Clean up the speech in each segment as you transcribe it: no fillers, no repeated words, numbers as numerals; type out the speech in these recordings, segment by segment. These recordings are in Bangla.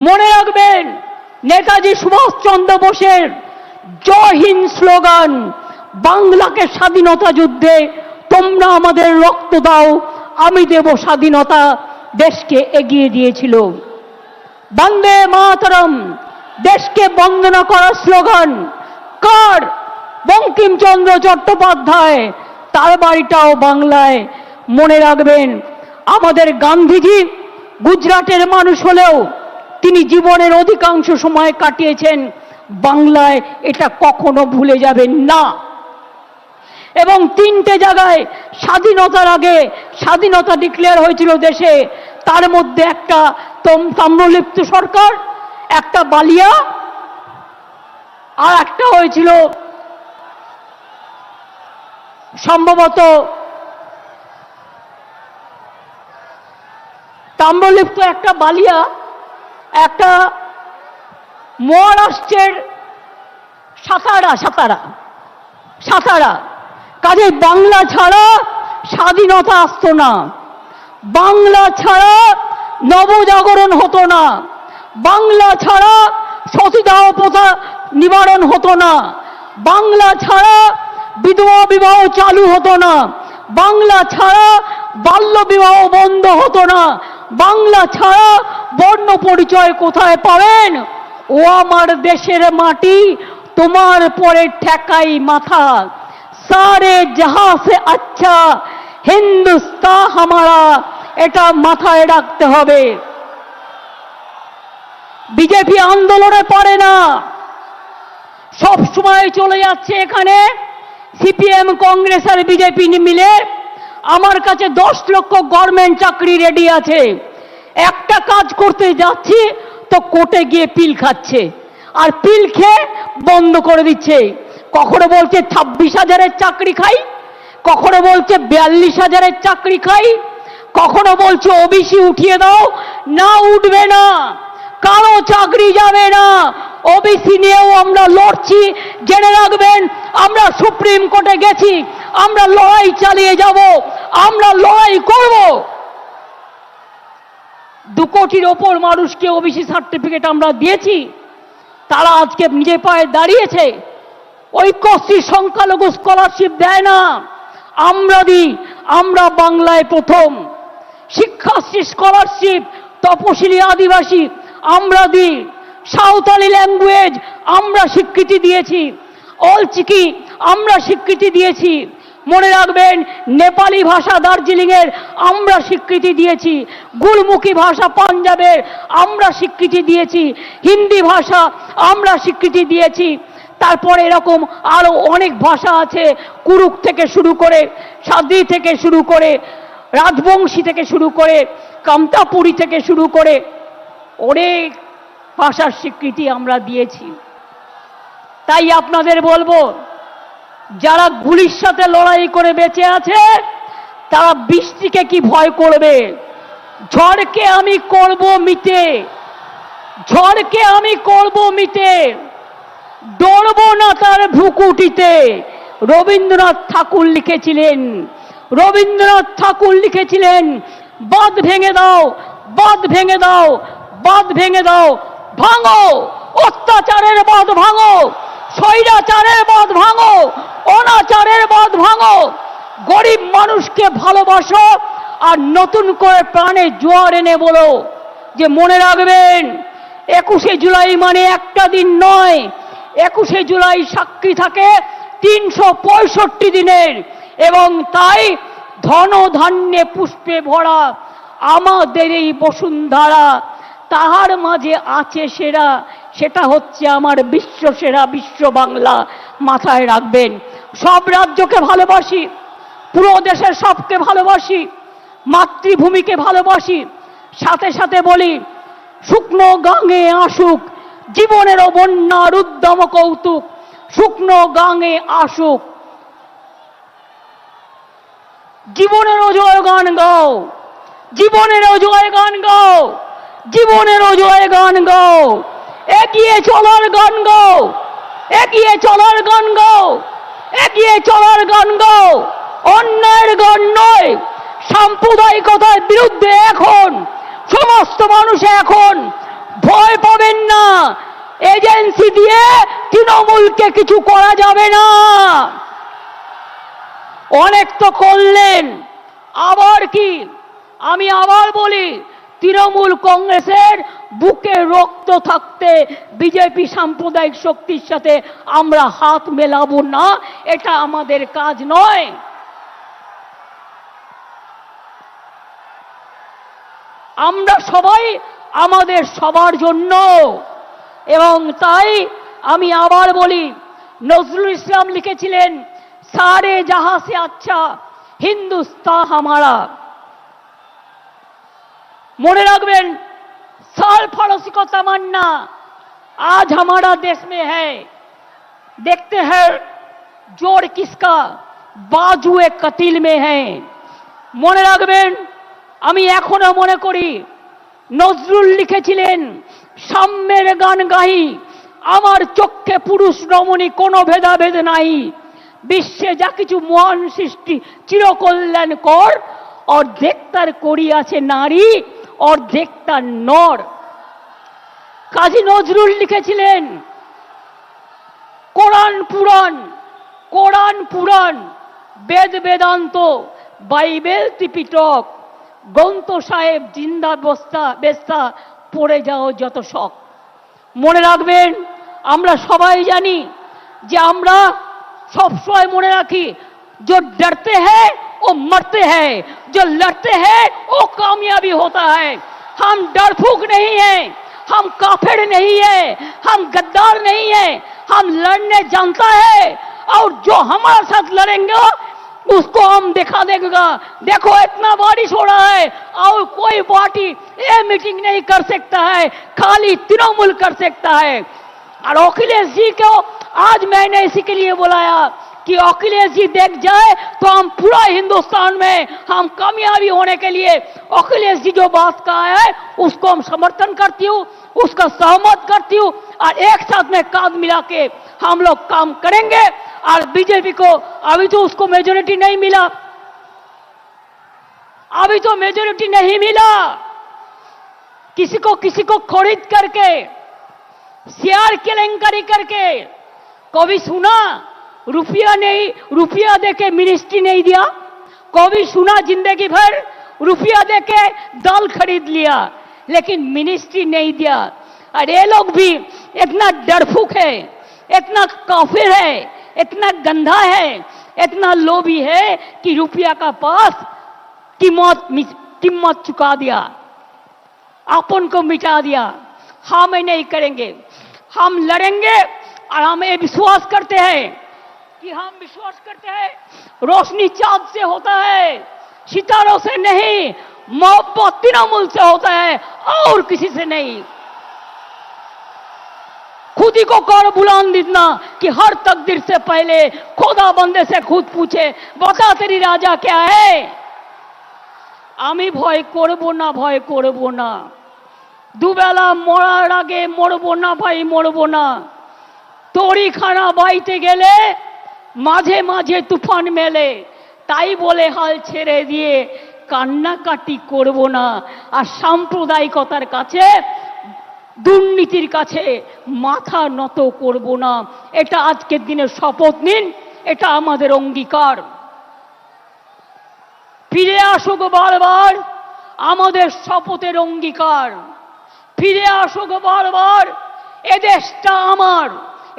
মনে রাখবেন নেতাজি সুভাষচন্দ্র বোসের জয় হিন্দ স্লোগান বাংলাকে স্বাধীনতা যুদ্ধে তোমরা আমাদের রক্ত দাও আমি দেব স্বাধীনতা দেশকে এগিয়ে দিয়েছিল। বন্দে মাতরম দেশকে বন্দনা করার স্লোগান কার? বঙ্কিমচন্দ্র চট্টোপাধ্যায়, তার বাড়িটাও বাংলায়। মনে রাখবেন আমাদের গান্ধীজি গুজরাটের মানুষ হলেও তিনি জীবনের অধিকাংশ সময় কাটিয়েছেন বাংলায়, এটা কখনো ভুলে যাবেন না। এবং তিনটে জায়গায় স্বাধীনতার আগে স্বাধীনতা ডিক্লেয়ার হয়েছিল দেশে, তার মধ্যে একটা তাম্রলিপ্ত সরকার, একটা বালিয়া, আর একটা হয়েছিল সম্ভবত তাম্রলিপ্ত, একটা বালিয়া, একটা মহারাষ্ট্রের সাতারা। কাজে বাংলা ছাড়া স্বাধীনতা আসতো না, বাংলা ছাড়া নবজাগরণ হতো না, বাংলা ছাড়া সতীদাহ প্রথা নিবারণ হতো না, বাংলা ছাড়া বিধবা বিবাহ চালু হতো না, বাংলা ছাড়া বাল্য বিবাহ বন্ধ হতো না, বাংলা ছাড়া বর্ণ পরিচয় কোথায় পাবেন? ও আমার দেশের মাটি তোমার পরে ঠেকাই মাথা, সারে জাহাঁ সে আচ্ছা হিন্দুস্তান হামারা, এটা মাথায় রাখতে হবে। বিজেপি আন্দোলনে পারে না, সব সময় চলে যাচ্ছে এখানে সিপিএম কংগ্রেস আর বিজেপি মিলে। আমার কাছে 10 লক্ষ গভর্নমেন্ট চাকরি রেডি আছে, একটা কাজ করতে যাচ্ছি তো কোর্টে গিয়ে পিল খাচ্ছে, আর পিল খেয়ে বন্ধ করে দিচ্ছে। কখনো বলছে 26,000-এর চাকরি খাই, কখনো বলছে 42,000-এর চাকরি খাই, কখনো বলছে ওবিসি উঠিয়ে দাও, না উঠবে না, কারো চাকরি যাবে না। ওবিসি নিয়েও আমরা লড়ছি, জেনে রাখবেন আমরা সুপ্রিম কোর্টে গেছি, আমরা লড়াই চালিয়ে যাব, আমরা লড়াই করব। 2 কোটির ওপর মানুষকে ওবিসি সার্টিফিকেট আমরা দিয়েছি, তারা আজকে নিজে পায়ে দাঁড়িয়েছে। ঐক্যশ্রী সংখ্যালঘু স্কলারশিপ দেয় না, আমরা দিই, আমরা বাংলায় প্রথম। শিক্ষাশ্রী স্কলারশিপ তপশিলি আদিবাসী আমরা দিই, সাঁওতালি ল্যাঙ্গুয়েজ আমরা স্বীকৃতি দিয়েছি, অলচিকি আমরা স্বীকৃতি দিয়েছি। মনে রাখবেন নেপালি ভাষা দার্জিলিংয়ের আমরা স্বীকৃতি দিয়েছি, গুরমুখী ভাষা পাঞ্জাবের আমরা স্বীকৃতি দিয়েছি, হিন্দি ভাষা আমরা স্বীকৃতি দিয়েছি। তারপরে এরকম আরো অনেক ভাষা আছে, কুরুক থেকে শুরু করে, সাদ্রি থেকে শুরু করে, রাজবংশী থেকে শুরু করে, কামতাপুরী থেকে শুরু করে অনেক ভাষার স্বীকৃতি আমরা দিয়েছি। তাই আপনাদের বলবো, যারা গুলির সাথে লড়াই করে বেঁচে আছে তারা বৃষ্টিকে কি ভয় করবে? ঝড়কে আমি করব মিটে, ঝড়কে আমি করব মিটে, ডরবো না তার ভ্রুকুটিতে। রবীন্দ্রনাথ ঠাকুর লিখেছিলেন, রবীন্দ্রনাথ ঠাকুর লিখেছিলেন, বাঁধ ভেঙে দাও, বাঁধ ভেঙে দাও, বাঁধ ভেঙে দাও, ভাঙো অত্যাচারের বাঁধ ভাঙো, স্বৈরাচারের বাঁধ ভাঙো, অনাচারের বাঁধ ভাঙো, গরিব মানুষকে ভালোবাসো, আর নতুন করে প্রাণে জোয়ার এনে বলো যে মনে রাখবেন 21শে জুলাই মানে একটা দিন নয়, 21শে জুলাই সাক্ষী থাকে 365 দিনের। এবং তাই ধন ধান্যে পুষ্পে ভরা আমাদের এই বসুন্ধরা, তাহার মাঝে আছে সেরা, সেটা হচ্ছে আমার বিশ্ব সেরা বিশ্ব বাংলা। মাথায় রাখবেন, সব রাজ্যকে ভালোবাসি, পুরো দেশের সবকে ভালোবাসি, মাতৃভূমিকে ভালোবাসি, সাথে সাথে বলি শুকনো গাঙে আসুক জীবনেরও বন্যার উদ্যম কৌতুক, শুকনো গাঙে আসুক জীবনেরও জয় গান গাও, জীবনেরও জয় গান গাও, জীবনেরও জয় গান গাও, এগিয়ে চলার গান গাও, এগিয়ে চলার গান গাও, এগিয়ে চলার গান গাও, অন্যায়ের গান নয়। সাম্প্রদায়িকতার বিরুদ্ধে এখন সমস্ত মানুষ এখন ভয় পাবেন না, এজেন্সি দিয়ে তৃণমূলকে কিছু করা যাবে না। অনেক তো করলেন, আবার কি? আমি আবার বলি, তৃণমূল কংগ্রেসের বুকে রক্ত থাকতে বিজেপি সাম্প্রদায়িক শক্তির সাথে আমরা হাত মেলাবো না, এটা আমাদের কাজ নয়। আমরা সবাই আমাদের সবার জন্য। এবং তাই আমি আবার বলি, নজরুল ইসলাম লিখেছিলেন, সারে জাহাঁ সে আচ্ছা হিন্দুস্তান হামারা। মনে রাখবেন, सरफरोशी को तमन्ना आज हमारा देश में है। देखते हैं जोर किसका बाजुए कतिल में है। মনে রাখবেন, আমি এখনো মনে করি নজরুল লিখেছিলেন, সাম্যের গান গাহি আমার চক্ষে পুরুষ রমণী কোনো ভেদাভেদ নাই। বিশ্বে যা কিছু মহান সৃষ্টি চিরকল্যাণকর, অর্ধেক তার করিয়াছে নারী, অর্ধেক তার নর। কাজী নজরুল লিখেছিলেন, কোরআন পুরাণ, কোরআন পুরাণ, বেদ বেদান্ত, বাইবেল ত্রিপিটক, গ্রন্থ সাহেব জিন্দা বস্তা বেস্তা, পড়ে যাও যত শখ। মনে রাখবেন, আমরা সবাই জানি যে আমরা সবসময় মনে রাখি, जो डरते हैं वो मरते हैं, जो लड़ते हैं वो कामयाबी होता है। हम डरफूक नहीं हैं, हम काफिर नहीं है, हम गद्दार नहीं है, हम लड़ने जानता है। और जो हमारे साथ लड़ेंगे उसको हम दिखा देंगे। देखो इतना बारिश हो रहा है और कोई पार्टी ये मीटिंग नहीं कर सकता है, खाली तृणमूल कर सकता है। और अखिलेश जी को आज मैंने इसी के लिए बुलाया कि अखिलेश जी देख जाए तो हम पूरा हिंदुस्तान में हम कामयाबी होने के लिए अखिलेश जी जो बात कहा है उसको हम समर्थन करती हूँ, उसका सहमत करती हूँ। और एक साथ में कांध मिला के हम लोग काम करेंगे। और बीजेपी को अभी तो उसको मेजोरिटी नहीं मिला, अभी तो मेजोरिटी नहीं मिला। किसी को खरीद करके, शेयर केलेंकारी करके, कभी सुना रुपया नहीं, रुपया देके मिनिस्ट्री नहीं दिया? कभी सुना जिंदगी भर रुपया देके दाल खरीद लिया लेकिन मिनिस्ट्री नहीं दिया? और ये लोग भी इतना डरफूक है, इतना काफिर है, इतना गंदा है, इतना लोभी है कि रुपया का पास कीमत चुका दिया, अपन को मिटा दिया। हम नहीं करेंगे, हम लड़ेंगे। और हम ये विश्वास करते हैं रोशनी चांद से होता है, सितारों से नहीं, मोहब्बत तृणमूल से होता है और किसी से नहीं। खुद ही को कर बुलंद इतना कि हर तकदीर से पहले खुदा बंदे से खुद पूछे, बता तेरी राजा क्या है। আমি ভয় করব না, ভয় করব না। দুবেলা মরার আগে মরবো না ভাই, মরবো না। তরি খানা বাইতে গেলে মাঝে মাঝে তুফান মেলে, তাই বলে হাল ছেড়ে দিয়ে কান্নাকাটি করব না। আর সাম্প্রদায়িকতার কাছে, দুর্নীতির কাছে মাথা নত করব না। এটা আজকের দিনে শপথ নিন, এটা আমাদের অঙ্গীকার। ফিরে আসুক বারবার আমাদের শপথের অঙ্গীকার, ফিরে আসুক বারবার। এ দেশটা আমার,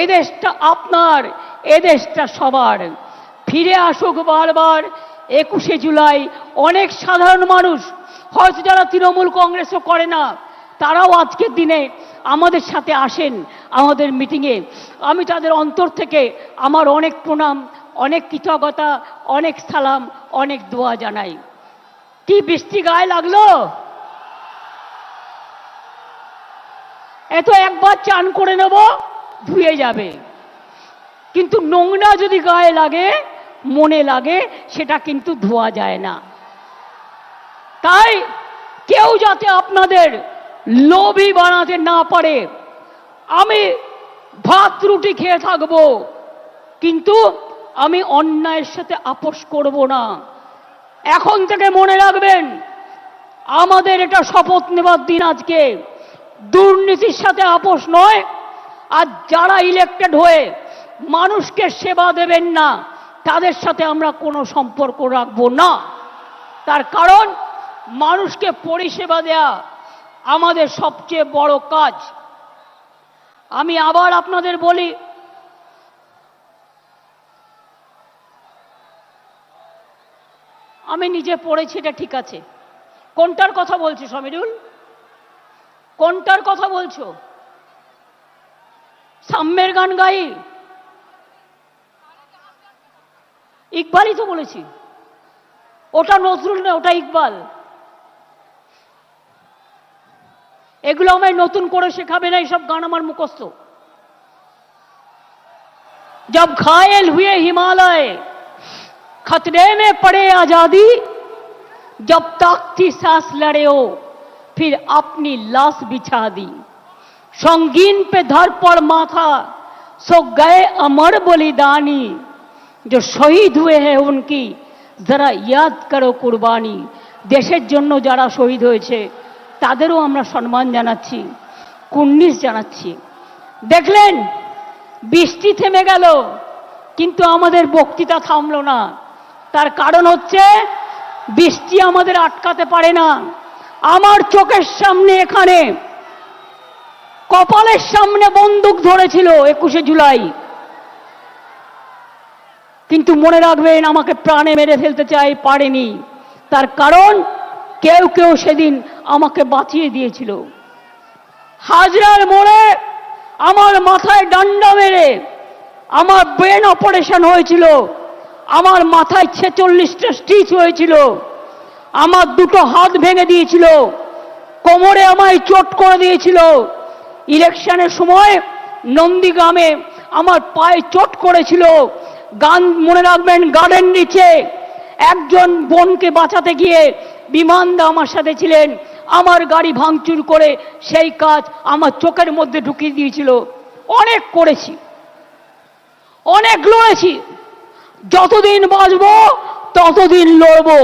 এ দেশটা আপনার, এ দেশটা সবার। ফিরে আসুক বারবার 21শে জুলাই। অনেক সাধারণ মানুষ হয়তো যারা তৃণমূল কংগ্রেসও করে না, তারাও আজকের দিনে আমাদের সাথে আসেন আমাদের মিটিংয়ে। আমি তাদের অন্তর থেকে আমার অনেক প্রণাম, অনেক কৃতজ্ঞতা, অনেক সালাম, অনেক দোয়া জানাই। কি বৃষ্টি গায়ে লাগলো? এত একবার চান করে নেব, ধুয়ে যাবে। কিন্তু নোংরা যদি গায়ে লাগে, মনে লাগে, সেটা কিন্তু ধোয়া যায় না। তাই কেউ যাতে আপনাদের লোভী বানাতে না পারে। আমি ভাত রুটি খেয়ে থাকবো, কিন্তু আমি অন্যায়ের সাথে আপোষ করব না। এখন থেকে মনে রাখবেন, আমাদের এটা শপথ নেবার দিন আজকে। দুর্নীতির সাথে আপোষ নয়। আর যারা ইলেক্টেড হয়ে মানুষকে সেবা দেবেন না তাদের সাথে আমরা কোনো সম্পর্ক রাখবো না। তার কারণ মানুষকে পরিষেবা দেয়া আমাদের সবচেয়ে বড় কাজ। আমি আবার আপনাদের বলি, আমি নিজে পড়েছি, এটা ঠিক আছে। কোনটার কথা বলছো সমীরুল? কোনটার কথা বলছো? সাম্যের গান গাই? ইকবালই তো বলেছি। ওটা নজরুল না, ওটা ইকবাল। এগুলো আমায় নতুন করে শেখাবে না, এইসব গান আমার মুখস্থ। जब घायल हुए हिमालय खतरे में पड़े आजादी, जब तक थी सांस लड़े हो फिर अपनी लाश बिछा दी, संगीन पे धर पड़ माथा सो गए अमर बलिदानी, जो शहीद हुए हैं उनकी जरा याद करो कुर्बानी। देशेर जन्य যারা শহীদ হয়েছে তাদেরও আমরা সম্মান জানাচ্ছি, কুর্নিশ জানাচ্ছি। দেখলেন বৃষ্টি থেমে গেল কিন্তু আমাদের বক্তৃতা থামলো না। তার কারণ হচ্ছে বৃষ্টি আমাদের আটকাতে পারে না। আমার চোখের সামনে এখানে কপালের সামনে বন্দুক ধরেছিল 21শে জুলাই, কিন্তু মনে রাখবেন আমাকে প্রাণে মেরে ফেলতে চাই, পারেনি। তার কারণ কেউ কেউ সেদিন আমাকে বাঁচিয়ে দিয়েছিল। হাজরার মোড়ে আমার মাথায় ডান্ডা মেরে আমার ব্রেন অপারেশন হয়েছিল, আমার মাথায় 46টা স্টিচ হয়েছিল, আমার দুটো হাত ভেঙে দিয়েছিল, কোমরে আমায় চোট করে দিয়েছিল। ইলেকশনের সময় নন্দীগ্রামে আমার পায়ে চোট করেছিল। গান মনে রাখবেন, গার্ডেন নিচে একজন বোনকে বাঁচাতে গিয়ে বিমানদা আমার সাথে ছিলেন, আমার গাড়ি ভাঙচুর করে সেই কাজ আমার চোখের মধ্যে ঢুকিয়ে দিয়েছিল। অনেক করেছি, অনেক লড়েছি, যতদিন বাঁচবো ততদিন লড়বো।